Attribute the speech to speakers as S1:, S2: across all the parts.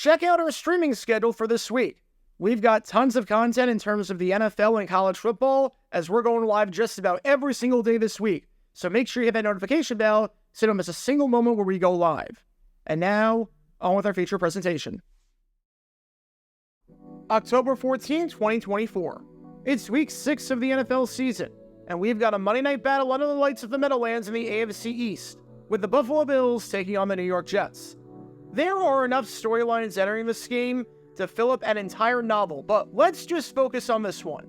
S1: check out our streaming schedule for this week. We've got tons of content in terms of the NFL and college football, as we're going live just about every single day this week. So make sure you hit that notification bell so you don't miss a single moment where we go live. And now, on with our feature presentation. October 14, 2024. It's week 6 of the NFL season, and we've got a Monday night battle under the lights of the Meadowlands in the AFC East, with the Buffalo Bills taking on the New York Jets. There are enough storylines entering this game to fill up an entire novel, but let's just focus on this one.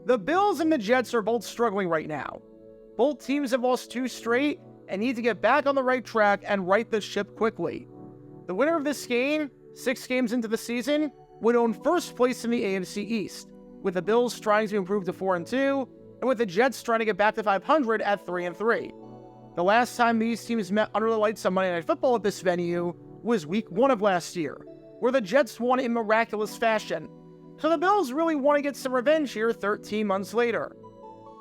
S1: The Bills and the Jets are both struggling right now. Both teams have lost 2 straight and need to get back on the right track and right the ship quickly. The winner of this game, 6 games into the season, would own first place in the AFC East, with the Bills trying to improve to 4-2, and with the Jets trying to get back to 500 at 3-3. The last time these teams met under the lights on Monday Night Football at this venue was week 1 of last year, where the Jets won in miraculous fashion. So the Bills really want to get some revenge here 13 months later.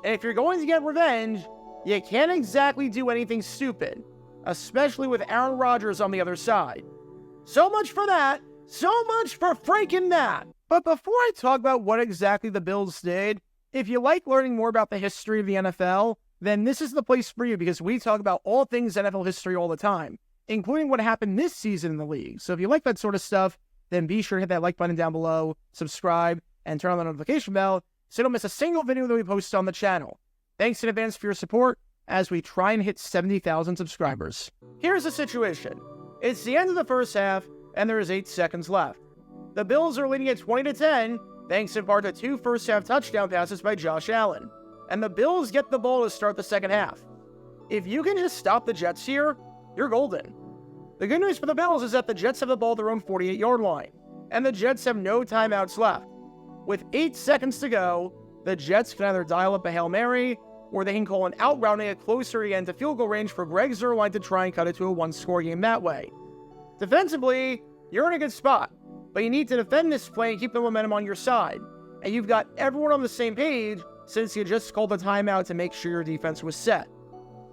S1: And if you're going to get revenge, you can't exactly do anything stupid, especially with Aaron Rodgers on the other side. So much for that. So much for freaking that! But before I talk about what exactly the Bills did, if you like learning more about the history of the NFL, then this is the place for you, because we talk about all things NFL history all the time, including what happened this season in the league. So if you like that sort of stuff, then be sure to hit that like button down below, subscribe, and turn on the notification bell so you don't miss a single video that we post on the channel. Thanks in advance for your support as we try and hit 70,000 subscribers. Here's the situation. It's the end of the first half, and there is 8 seconds left. The Bills are leading at 20-10, thanks in part to 2 first-half touchdown passes by Josh Allen. And the Bills get the ball to start the second half. If you can just stop the Jets here, you're golden. The good news for the Bills is that the Jets have the ball at their own 48-yard line, and the Jets have no timeouts left. With 8 seconds to go, the Jets can either dial up a Hail Mary, or they can call an out route and get closer again to field goal range for Greg Zuerlein to try and cut it to a 1-score game that way. Defensively, you're in a good spot, but you need to defend this play and keep the momentum on your side. And you've got everyone on the same page since you just called the timeout to make sure your defense was set.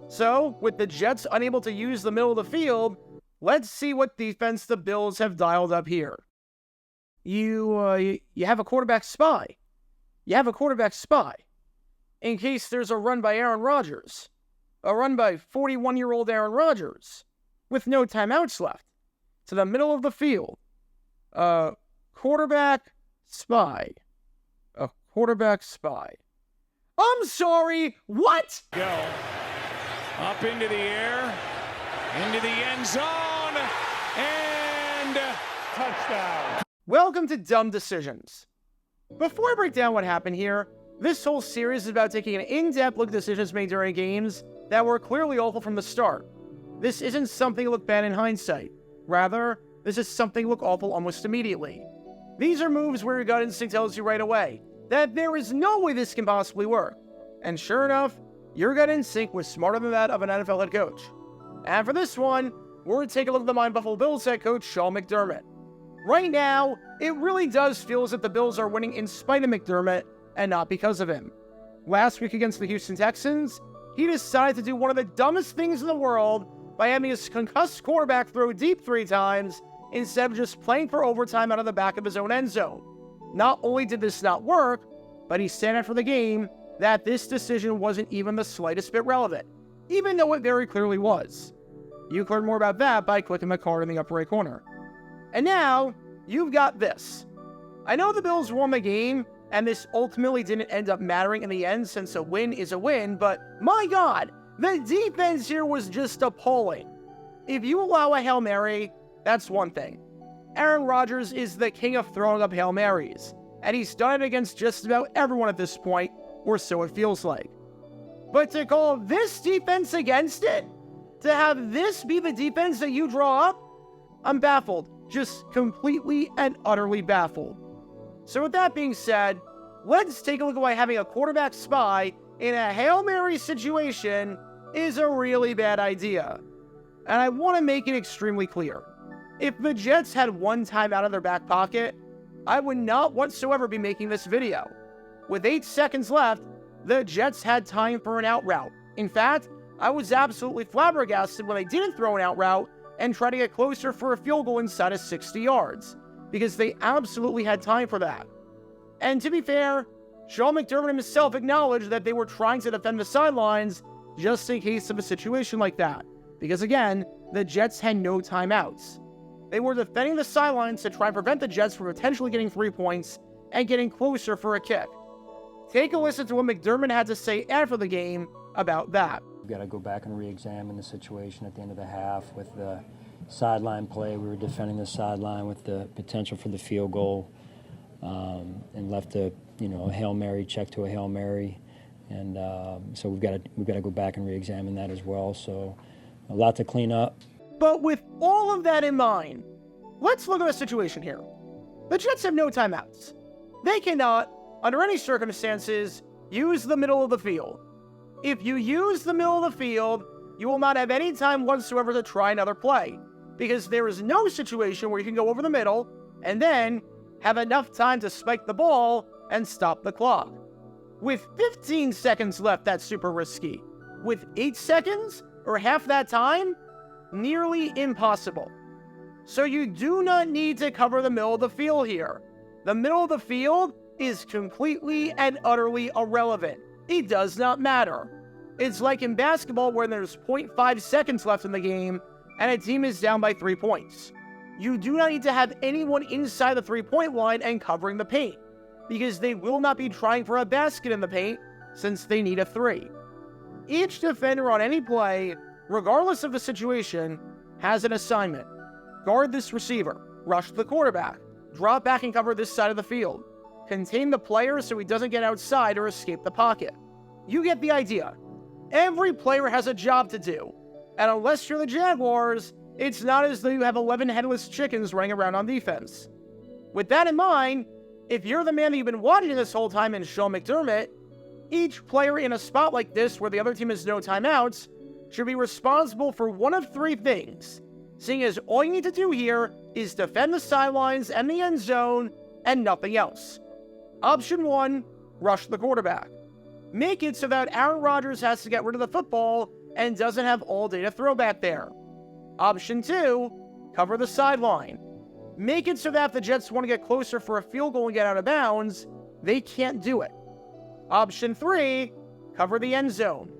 S1: So, with the Jets unable to use the middle of the field, let's see what defense the Bills have dialed up here. You have a quarterback spy. You have a quarterback spy. In case there's a run by Aaron Rodgers. A run by 41-year-old Aaron Rodgers. With no timeouts left. To the middle of the field. A quarterback spy. A quarterback spy. I'm sorry, what?
S2: Go. Up into the air. Into the end zone. And touchdown.
S1: Welcome to Dumb Decisions. Before I break down what happened here, this whole series is about taking an in-depth look at decisions made during games that were clearly awful from the start. This isn't something to look bad in hindsight. Rather, this is something to look awful almost immediately. These are moves where your gut instinct tells you right away that there is no way this can possibly work. And sure enough, your gut instinct was smarter than that of an NFL head coach. And for this one, we're going to take a look at the Mind Buffalo Bills head coach Sean McDermott. Right now, it really does feel as if the Bills are winning in spite of McDermott and not because of him. Last week against the Houston Texans, he decided to do one of the dumbest things in the world by having his concussed quarterback throw deep 3 times instead of just playing for overtime out of the back of his own end zone. Not only did this not work, but he said after the game that this decision wasn't even the slightest bit relevant, even though it very clearly was. You can learn more about that by clicking the card in the upper right corner. And now, you've got this. I know the Bills won the game, and this ultimately didn't end up mattering in the end since a win is a win, but my God, the defense here was just appalling. If you allow a Hail Mary, that's one thing. Aaron Rodgers is the king of throwing up Hail Marys, and he's done it against just about everyone at this point, or so it feels like. But to call this defense against it, to have this be the defense that you draw up, I'm baffled. Just completely and utterly baffled. So with that being said, let's take a look at why having a quarterback spy in a Hail Mary situation is a really bad idea. And I want to make it extremely clear. If the Jets had one time out of their back pocket, I would not whatsoever be making this video. With 8 seconds left, the Jets had time for an out route. In fact, I was absolutely flabbergasted when they didn't throw an out route and try to get closer for a field goal inside of 60 yards. because they absolutely had time for that. And to be fair, Sean McDermott himself acknowledged that they were trying to defend the sidelines just in case of a situation like that. Because again, the Jets had no timeouts. They were defending the sidelines to try and prevent the Jets from potentially getting 3 points and getting closer for a kick. Take a listen to what McDermott had to say after the game about that.
S3: We've got to go back and re-examine the situation at the end of the half with the sideline play. We were defending the sideline with the potential for the field goal, and left a Hail Mary check to a Hail Mary, and so we've got to go back and re-examine that as well. So a lot to clean up.
S1: But with all of that in mind, let's look at the situation here. The Jets have no timeouts. They cannot, under any circumstances, use the middle of the field. If you use the middle of the field, you will not have any time whatsoever to try another play, because there is no situation where you can go over the middle and then have enough time to spike the ball and stop the clock. With 15 seconds left, that's super risky. With 8 seconds, or half that time, nearly impossible. So you do not need to cover the middle of the field here. The middle of the field is completely and utterly irrelevant. It does not matter. It's like in basketball where there's 0.5 seconds left in the game and a team is down by 3 points. You do not need to have anyone inside the 3-point line and covering the paint, because they will not be trying for a basket in the paint since they need a 3. Each defender on any play, regardless of the situation, has an assignment. Guard this receiver, rush the quarterback, drop back and cover this side of the field, contain the player so he doesn't get outside or escape the pocket. You get the idea. Every player has a job to do, and unless you're the Jaguars, it's not as though you have 11 headless chickens running around on defense. With that in mind, if you're the man that you've been watching this whole time in Sean McDermott, each player in a spot like this where the other team has no timeouts should be responsible for one of 3 things, seeing as all you need to do here is defend the sidelines and the end zone and nothing else. Option 1, rush the quarterback. Make it so that Aaron Rodgers has to get rid of the football and doesn't have all day to throw back there. Option 2, cover the sideline. Make it so that if the Jets want to get closer for a field goal and get out of bounds, they can't do it. Option 3, cover the end zone.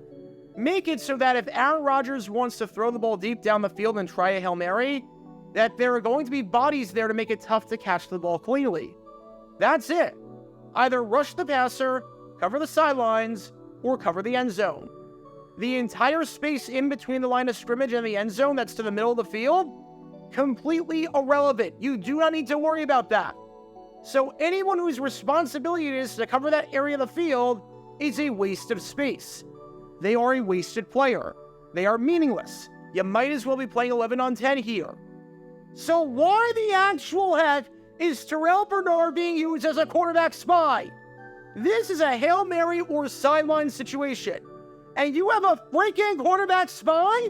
S1: Make it so that if Aaron Rodgers wants to throw the ball deep down the field and try a Hail Mary, that there are going to be bodies there to make it tough to catch the ball cleanly. That's it. Either rush the passer, cover the sidelines, or cover the end zone. The entire space in between the line of scrimmage and the end zone that's to the middle of the field, completely irrelevant. You do not need to worry about that. So anyone whose responsibility it is to cover that area of the field is a waste of space. They are a wasted player. They are meaningless. You might as well be playing 11 on 10 here. So why the actual heck is Terrell Bernard being used as a quarterback spy? This is a Hail Mary or sideline situation. And you have a freaking quarterback spy?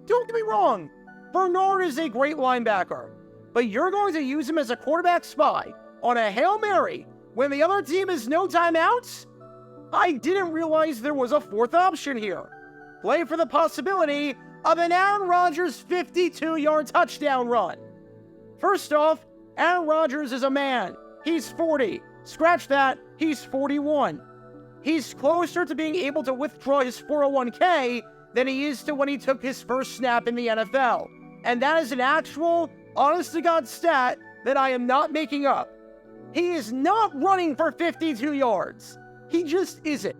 S1: Don't get me wrong. Bernard is a great linebacker. But you're going to use him as a quarterback spy on a Hail Mary when the other team has no timeouts? I didn't realize there was a 4th option here. Play for the possibility of an Aaron Rodgers 52-yard touchdown run. First off, Aaron Rodgers is a man. He's 40. Scratch that, he's 41. He's closer to being able to withdraw his 401k than he is to when he took his first snap in the NFL. And that is an actual, honest-to-God stat that I am not making up. He is not running for 52 yards. He just isn't.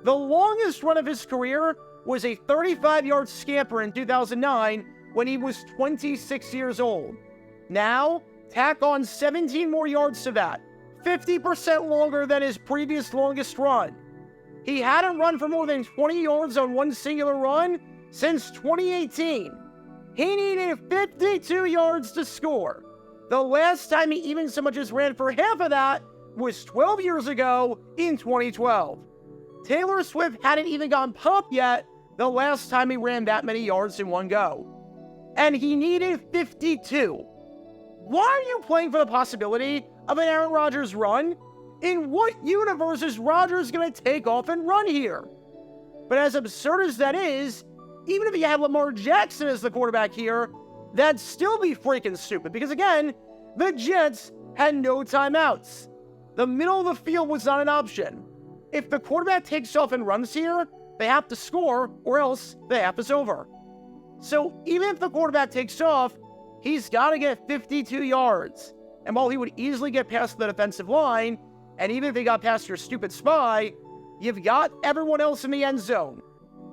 S1: The longest run of his career was a 35-yard scamper in 2009 when he was 26 years old. Now, tack on 17 more yards to that, 50% longer than his previous longest run. He hadn't run for more than 20 yards on one singular run since 2018. He needed 52 yards to score. The last time he even so much as ran for half of that was 12 years ago in 2012. Taylor Swift hadn't even gone pop yet the last time he ran that many yards in one go. And he needed 52. Why are you playing for the possibility of an Aaron Rodgers run? In what universe is Rodgers going to take off and run here? But as absurd as that is, even if you had Lamar Jackson as the quarterback here, that'd still be freaking stupid. Because again, The Jets had no timeouts. The middle of the field was not an option. If the quarterback takes off and runs here, they have to score, or else the half is over. So even if the quarterback takes off, he's got to get 52 yards. And while he would easily get past the defensive line, and even if he got past your stupid spy, you've got everyone else in the end zone.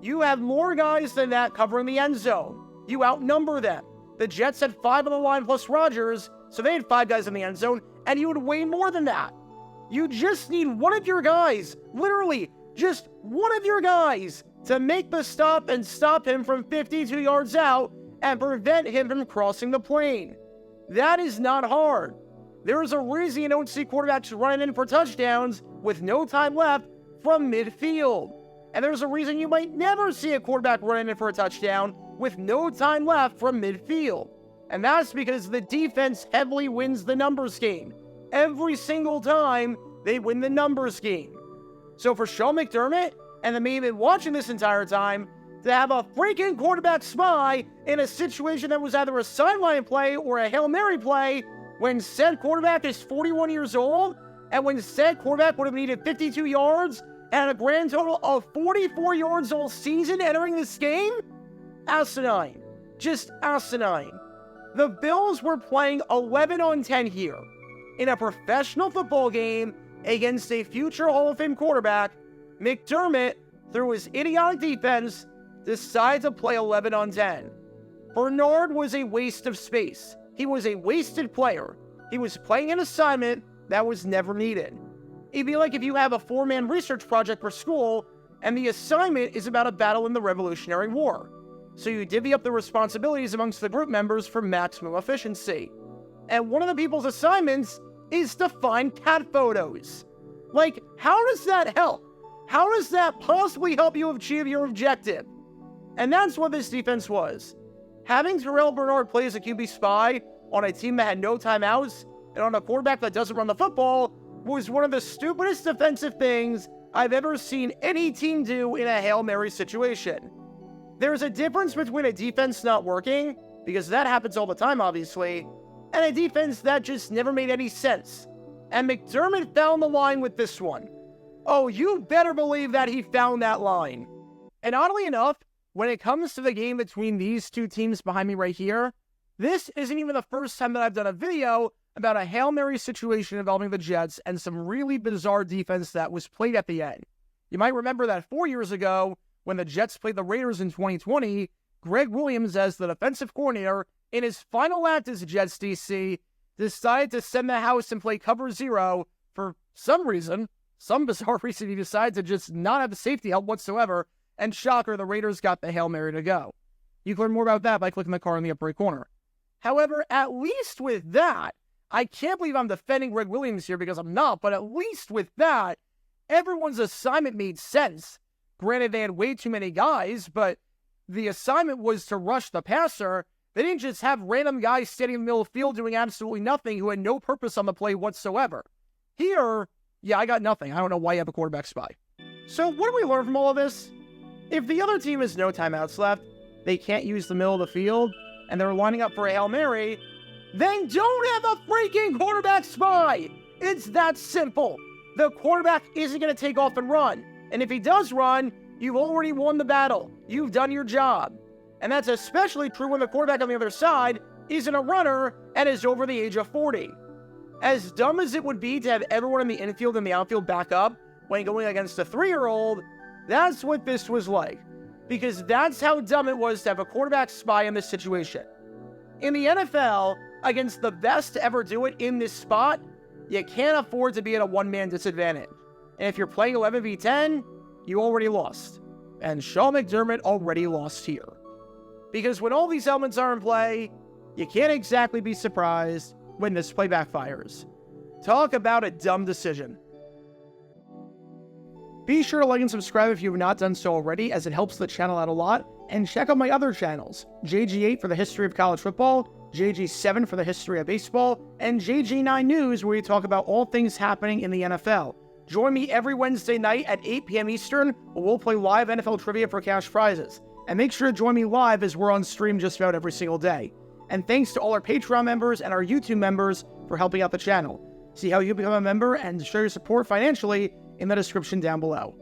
S1: You have more guys than that covering the end zone. You outnumber them. The Jets had 5 on the line plus Rodgers, so they had 5 guys in the end zone, and you would way more than that. You just need one of your guys, literally just one of your guys, to make the stop and stop him from 52 yards out and prevent him from crossing the plane. That is not hard. There is a reason you don't see quarterbacks running in for touchdowns with no time left from midfield. And there's a reason you might never see a quarterback running in for a touchdown with no time left from midfield. And that's because the defense heavily wins the numbers game. Every single time, they win the numbers game. So for Sean McDermott, and the man been watching this entire time, to have a freaking quarterback spy in a situation that was either a sideline play or a Hail Mary play, when said quarterback is 41 years old, and when said quarterback would have needed 52 yards, and a grand total of 44 yards all season entering this game? Asinine. Just asinine. The Bills were playing 11 on 10 here. In a professional football game against a future Hall of Fame quarterback, McDermott, through his idiotic defense, decided to play 11 on 10. Bernard was a waste of space. He was a wasted player. He was playing an assignment that was never needed. It'd be like if you have a 4-man research project for school, and the assignment is about a battle in the Revolutionary War. So you divvy up the responsibilities amongst the group members for maximum efficiency. And one of the people's assignments is to find cat photos. Like, how does that help? How does that possibly help you achieve your objective? And that's what this defense was. Having Terrell Bernard play as a QB spy on a team that had no timeouts and on a quarterback that doesn't run the football was one of the stupidest defensive things I've ever seen any team do in a Hail Mary situation. There's a difference between a defense not working, because that happens all the time, obviously, and a defense that just never made any sense. And McDermott found the line with this one. Oh, you better believe that he found that line. And oddly enough, when it comes to the game between these two teams behind me right here, this isn't even the first time that I've done a video about a Hail Mary situation involving the Jets and some really bizarre defense that was played at the end. You might remember that 4 years ago, when the Jets played the Raiders in 2020, Greg Williams, as the defensive coordinator, in his final act as Jets DC, decided to send the house and play cover 0 for some reason. Some bizarre reason he decided to just not have the safety help whatsoever, and shocker, the Raiders got the Hail Mary to go. You can learn more about that by clicking the card in the upper right corner. However, at least with that, I can't believe I'm defending Greg Williams here because I'm not, but at least with that, everyone's assignment made sense. Granted, they had way too many guys, but the assignment was to rush the passer. They didn't just have random guys standing in the middle of the field doing absolutely nothing who had no purpose on the play whatsoever. Here, yeah, I got nothing. I don't know why you have a quarterback spy. So what do we learn from all of this? If the other team has no timeouts left, they can't use the middle of the field, and they're lining up for a Hail Mary, then don't have a freaking quarterback spy! It's that simple. The quarterback isn't going to take off and run. And if he does run, you've already won the battle. You've done your job. And that's especially true when the quarterback on the other side isn't a runner and is over the age of 40. As dumb as it would be to have everyone in the infield and the outfield back up when going against a 3-year-old, that's what this was like. Because that's how dumb it was to have a quarterback spy in this situation. In the NFL, against the best to ever do it in this spot, you can't afford to be at a one-man disadvantage. And if you're playing 11v10, you already lost. And Sean McDermott already lost here. Because when all these elements are in play, you can't exactly be surprised when this play backfires. Talk about a dumb decision. Be sure to like and subscribe if you have not done so already, as it helps the channel out a lot. And check out my other channels, JG8 for the history of college football, JG7 for the history of baseball, and JG9 News, where we talk about all things happening in the NFL. Join me every Wednesday night at 8 p.m. Eastern, where we'll play live NFL trivia for cash prizes. And make sure to join me live as we're on stream just about every single day. And thanks to all our Patreon members and our YouTube members for helping out the channel. See how you become a member and show your support financially in the description down below.